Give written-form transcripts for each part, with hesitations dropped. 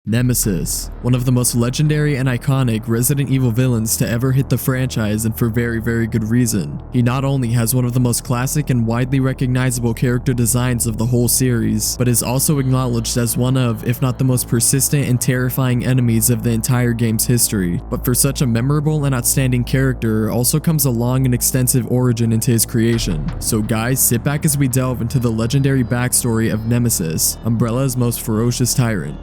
Nemesis, one of the most legendary and iconic Resident Evil villains to ever hit the franchise, and for very good reason. He not only has one of the most classic and widely recognizable character designs of the whole series, but is also acknowledged as one of, if not the most persistent and terrifying enemies of the entire game's history. But for such a memorable and outstanding character also comes a long and extensive origin into his creation. So guys, sit back as we delve into the legendary backstory of Nemesis, Umbrella's most ferocious tyrant.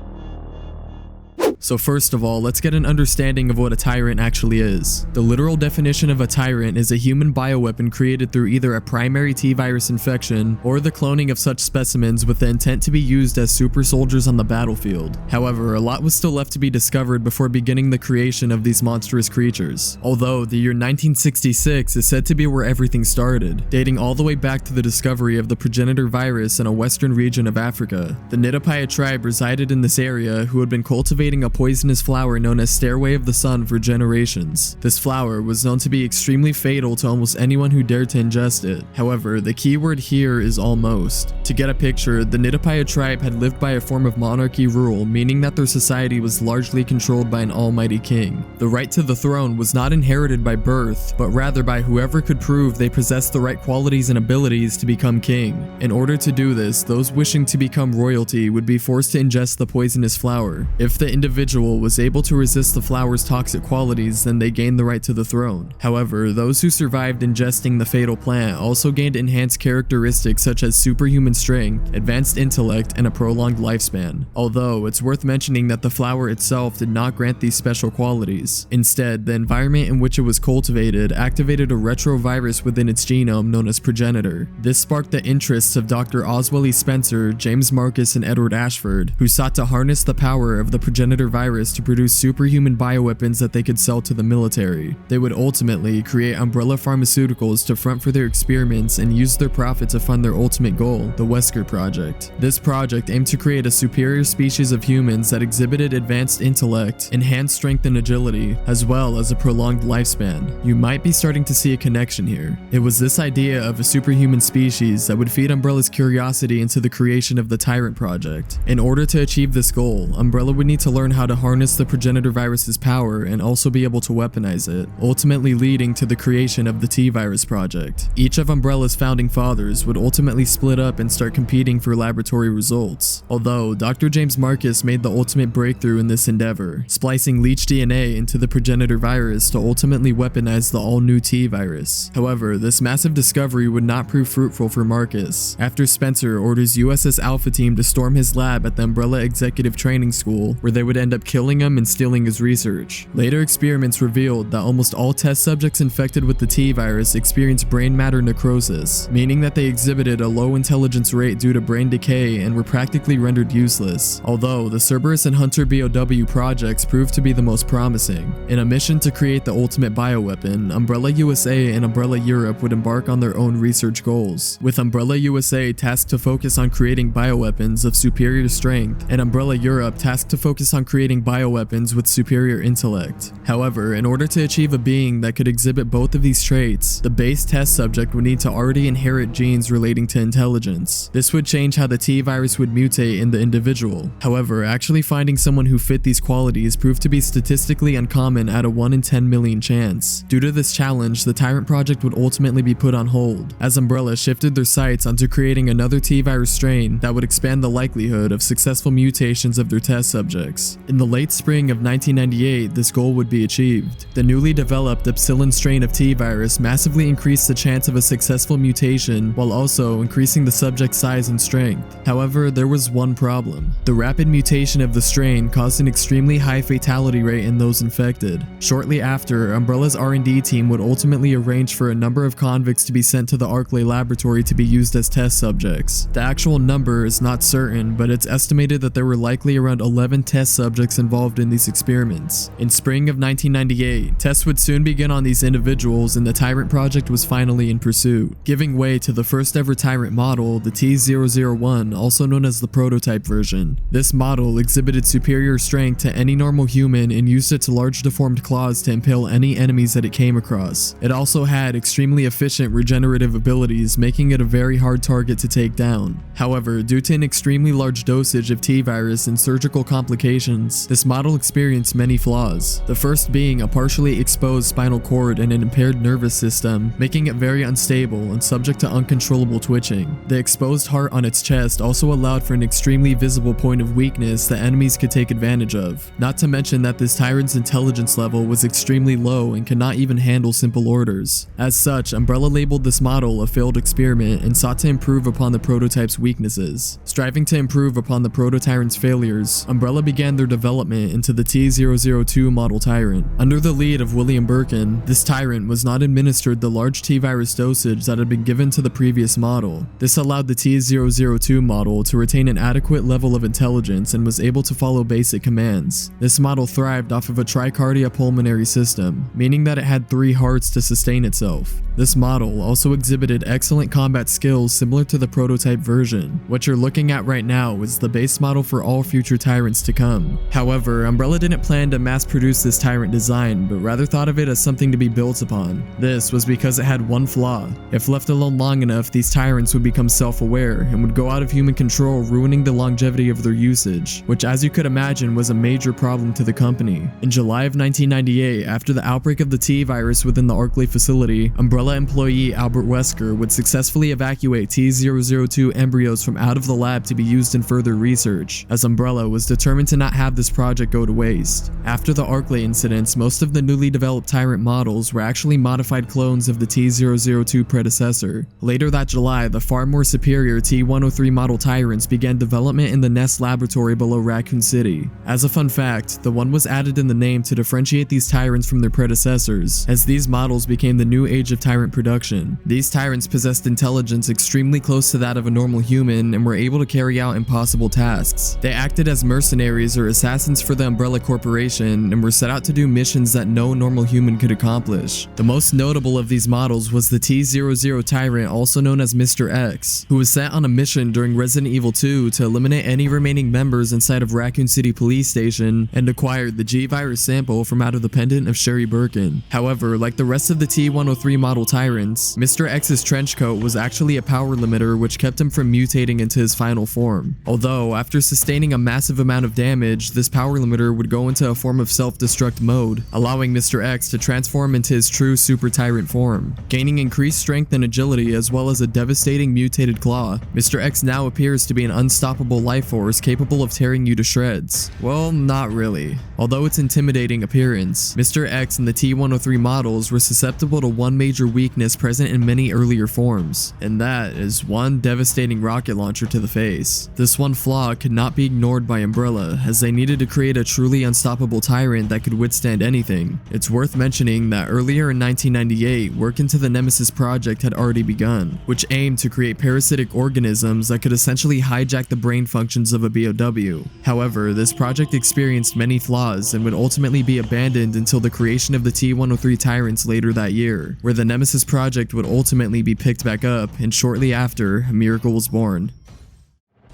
So first of all, let's get an understanding of what a tyrant actually is. The literal definition of a tyrant is a human bioweapon created through either a primary T-virus infection or the cloning of such specimens with the intent to be used as super soldiers on the battlefield. However, a lot was still left to be discovered before beginning the creation of these monstrous creatures. Although the year 1966 is said to be where everything started, dating all the way back to the discovery of the progenitor virus in a western region of Africa. The TType tribe resided in this area who had been cultivating a poisonous flower known as Stairway of the Sun for generations. This flower was known to be extremely fatal to almost anyone who dared to ingest it. However, the key word here is almost. To get a picture, the TType tribe had lived by a form of monarchy rule, meaning that their society was largely controlled by an almighty king. The right to the throne was not inherited by birth, but rather by whoever could prove they possessed the right qualities and abilities to become king. In order to do this, those wishing to become royalty would be forced to ingest the poisonous flower. If the individual was able to resist the flower's toxic qualities, then they gained the right to the throne. However, those who survived ingesting the fatal plant also gained enhanced characteristics such as superhuman strength, advanced intellect, and a prolonged lifespan. Although, it's worth mentioning that the flower itself did not grant these special qualities. Instead, the environment in which it was cultivated activated a retrovirus within its genome known as progenitor. This sparked the interests of Dr. Oswell E. Spencer, James Marcus, and Edward Ashford, who sought to harness the power of the progenitor virus to produce superhuman bioweapons that they could sell to the military. They would ultimately create Umbrella Pharmaceuticals to front for their experiments and use their profit to fund their ultimate goal, the Wesker Project. This project aimed to create a superior species of humans that exhibited advanced intellect, enhanced strength and agility, as well as a prolonged lifespan. You might be starting to see a connection here. It was this idea of a superhuman species that would feed Umbrella's curiosity into the creation of the Tyrant Project. In order to achieve this goal, Umbrella would need to learn how to harness the progenitor virus's power and also be able to weaponize it, ultimately leading to the creation of the T-Virus Project. Each of Umbrella's founding fathers would ultimately split up and start competing for laboratory results. Although, Dr. James Marcus made the ultimate breakthrough in this endeavor, splicing leech DNA into the progenitor virus to ultimately weaponize the all-new T-Virus. However, this massive discovery would not prove fruitful for Marcus, after Spencer orders USS Alpha Team to storm his lab at the Umbrella Executive Training School, where they would end up killing him and stealing his research. Later experiments revealed that almost all test subjects infected with the T-Virus experienced brain matter necrosis, meaning that they exhibited a low intelligence rate due to brain decay and were practically rendered useless, although the Cerberus and Hunter BOW projects proved to be the most promising. In a mission to create the ultimate bioweapon, Umbrella USA and Umbrella Europe would embark on their own research goals, with Umbrella USA tasked to focus on creating bioweapons of superior strength, and Umbrella Europe tasked to focus on creating bioweapons with superior intellect. However, in order to achieve a being that could exhibit both of these traits, the base test subject would need to already inherit genes relating to intelligence. This would change how the T-Virus would mutate in the individual. However, actually finding someone who fit these qualities proved to be statistically uncommon at a 1 in 10 million chance. Due to this challenge, the Tyrant Project would ultimately be put on hold, as Umbrella shifted their sights onto creating another T-Virus strain that would expand the likelihood of successful mutations of their test subjects. In the late spring of 1998, this goal would be achieved. The newly developed Epsilon strain of T-Virus massively increased the chance of a successful mutation while also increasing the subject's size and strength. However, there was one problem. The rapid mutation of the strain caused an extremely high fatality rate in those infected. Shortly after, Umbrella's R&D team would ultimately arrange for a number of convicts to be sent to the Arklay laboratory to be used as test subjects. The actual number is not certain, but it's estimated that there were likely around 11 test subjects involved in these experiments. In spring of 1998, tests would soon begin on these individuals and the Tyrant Project was finally in pursuit, giving way to the first ever Tyrant model, the T-001, also known as the prototype version. This model exhibited superior strength to any normal human and used its large deformed claws to impale any enemies that it came across. It also had extremely efficient regenerative abilities, making it a very hard target to take down. However, due to an extremely large dosage of T-Virus and surgical complications, Origins, this model experienced many flaws, the first being a partially exposed spinal cord and an impaired nervous system, making it very unstable and subject to uncontrollable twitching. The exposed heart on its chest also allowed for an extremely visible point of weakness that enemies could take advantage of, not to mention that this Tyrant's intelligence level was extremely low and could not even handle simple orders. As such, Umbrella labeled this model a failed experiment and sought to improve upon the prototype's weaknesses. Striving to improve upon the Proto-Tyrant's failures, Umbrella began their development into the T-002 model Tyrant. Under the lead of William Birkin, this Tyrant was not administered the large T-virus dosage that had been given to the previous model. This allowed the T-002 model to retain an adequate level of intelligence and was able to follow basic commands. This model thrived off of a tricardia pulmonary system, meaning that it had 3 hearts to sustain itself. This model also exhibited excellent combat skills similar to the prototype version. What you're looking at right now is the base model for all future Tyrants to come. However, Umbrella didn't plan to mass produce this Tyrant design, but rather thought of it as something to be built upon. This was because it had one flaw. If left alone long enough, these Tyrants would become self-aware and would go out of human control, ruining the longevity of their usage, which, as you could imagine, was a major problem to the company. In July of 1998, after the outbreak of the T-virus within the Arklay facility, Umbrella employee Albert Wesker would successfully evacuate T-002 embryos from out of the lab to be used in further research, as Umbrella was determined to not have this project go to waste. After the Arklay incidents, most of the newly developed Tyrant models were actually modified clones of the T-002 predecessor. Later that July, the far more superior T-103 model Tyrants began development in the Nest laboratory below Raccoon City. As a fun fact, the 1 was added in the name to differentiate these Tyrants from their predecessors, as these models became the new age of Tyrant production. These Tyrants possessed intelligence extremely close to that of a normal human and were able to carry out impossible tasks. They acted as mercenaries or assassins for the Umbrella Corporation and were set out to do missions that no normal human could accomplish. The most notable of these models was the T-00 Tyrant, also known as Mr. X, who was sent on a mission during Resident Evil 2 to eliminate any remaining members inside of Raccoon City Police Station and acquired the G-virus sample from out of the pendant of Sherry Birkin. However, like the rest of the T-103 model Tyrants, Mr. X's trench coat was actually a power limiter which kept him from mutating into his final form. Although, after sustaining a massive amount of damage, this power limiter would go into a form of self-destruct mode, allowing Mr. X to transform into his true Super Tyrant form. Gaining increased strength and agility as well as a devastating mutated claw, Mr. X now appears to be an unstoppable life force capable of tearing you to shreds. Well, not really. Although its intimidating appearance, Mr. X and the T-103 models were susceptible to one major weakness present in many earlier forms, and that is one devastating rocket launcher to the face. This one flaw could not be ignored by Umbrella, as they needed to create a truly unstoppable Tyrant that could withstand anything. It's worth mentioning that earlier in 1998, work into the Nemesis project had already begun, which aimed to create parasitic organisms that could essentially hijack the brain functions of a BOW. However, this project experienced many flaws and would ultimately be abandoned until the creation of the T-103 Tyrants later that year, where the Nemesis project would ultimately be picked back up, and shortly after, a miracle was born.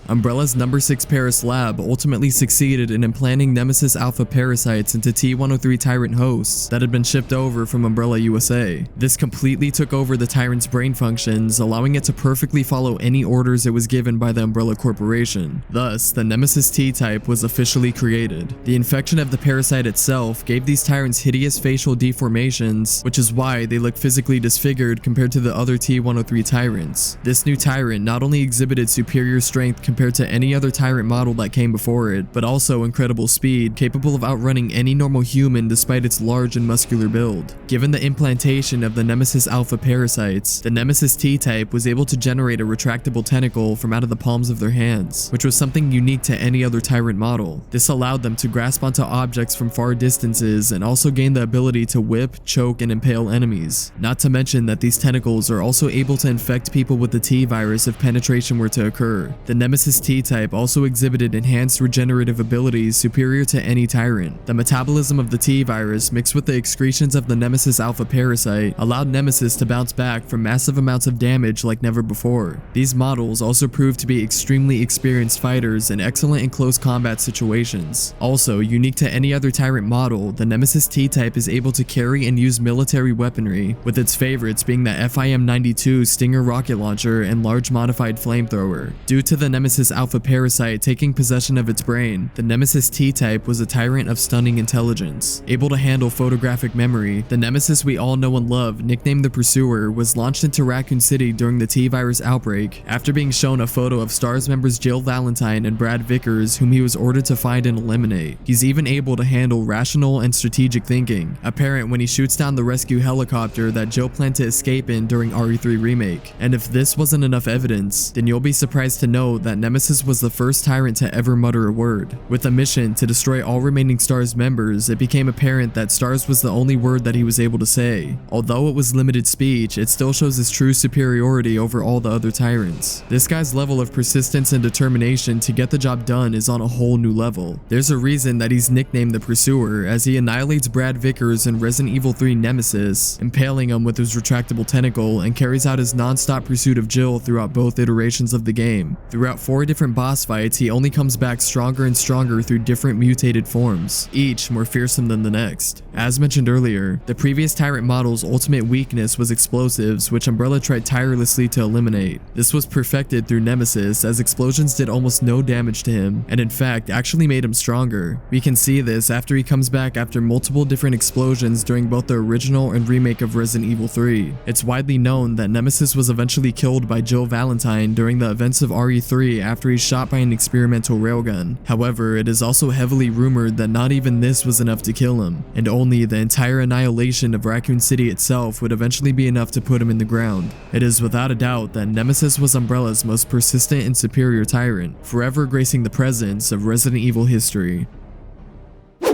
Umbrella's No. 6 Paris lab ultimately succeeded in implanting Nemesis alpha parasites into T-103 Tyrant hosts that had been shipped over from Umbrella USA. This completely took over the Tyrant's brain functions, allowing it to perfectly follow any orders it was given by the Umbrella Corporation. Thus, the Nemesis TType was officially created. The infection of the parasite itself gave these Tyrants hideous facial deformations, which is why they look physically disfigured compared to the other T-103 Tyrants. This new Tyrant not only exhibited superior strength compared to any other Tyrant model that came before it, but also incredible speed, capable of outrunning any normal human despite its large and muscular build. Given the implantation of the Nemesis alpha parasites, the Nemesis T-Type was able to generate a retractable tentacle from out of the palms of their hands, which was something unique to any other Tyrant model. This allowed them to grasp onto objects from far distances and also gain the ability to whip, choke, and impale enemies. Not to mention that these tentacles are also able to infect people with the T-virus if penetration were to occur. The Nemesis T-Type also exhibited enhanced regenerative abilities superior to any Tyrant. The metabolism of the T-virus mixed with the excretions of the Nemesis alpha parasite allowed Nemesis to bounce back from massive amounts of damage like never before. These models also proved to be extremely experienced fighters and excellent in close combat situations. Also, unique to any other Tyrant model, the Nemesis T-Type is able to carry and use military weaponry, with its favorites being the FIM-92 Stinger rocket launcher and large modified flamethrower. Due to the Nemesis Nemesis alpha parasite taking possession of its brain, the Nemesis T-Type was a tyrant of stunning intelligence. Able to handle photographic memory, the Nemesis we all know and love, nicknamed the Pursuer, was launched into Raccoon City during the T-Virus outbreak after being shown a photo of STARS members Jill Valentine and Brad Vickers, whom he was ordered to find and eliminate. He's even able to handle rational and strategic thinking, apparent when he shoots down the rescue helicopter that Jill planned to escape in during RE3 Remake. And if this wasn't enough evidence, then you'll be surprised to know that Nemesis was the first tyrant to ever mutter a word. With a mission to destroy all remaining STARS members, it became apparent that STARS was the only word that he was able to say. Although it was limited speech, it still shows his true superiority over all the other tyrants. This guy's level of persistence and determination to get the job done is on a whole new level. There's a reason that he's nicknamed the Pursuer, as he annihilates Brad Vickers in Resident Evil 3 Nemesis, impaling him with his retractable tentacle, and carries out his non-stop pursuit of Jill throughout both iterations of the game. Throughout 4 different boss fights, he only comes back stronger and stronger through different mutated forms, each more fearsome than the next. As mentioned earlier, the previous tyrant model's ultimate weakness was explosives, which Umbrella tried tirelessly to eliminate. This was perfected through Nemesis, as explosions did almost no damage to him, and in fact actually made him stronger. We can see this after he comes back after multiple different explosions during both the original and remake of Resident Evil 3. It's widely known that Nemesis was eventually killed by Jill Valentine during the events of RE3 after he's shot by an experimental railgun. However, it is also heavily rumored that not even this was enough to kill him, and only the entire annihilation of Raccoon City itself would eventually be enough to put him in the ground. It is without a doubt that Nemesis was Umbrella's most persistent and superior tyrant, forever gracing the presence of Resident Evil history.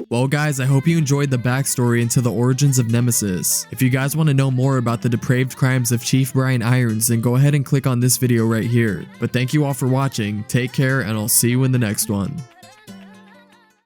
Well guys, I hope you enjoyed the backstory into the origins of Nemesis. If you guys want to know more about the depraved crimes of Chief Brian Irons, then go ahead and click on this video right here. But thank you all for watching, take care, and I'll see you in the next one.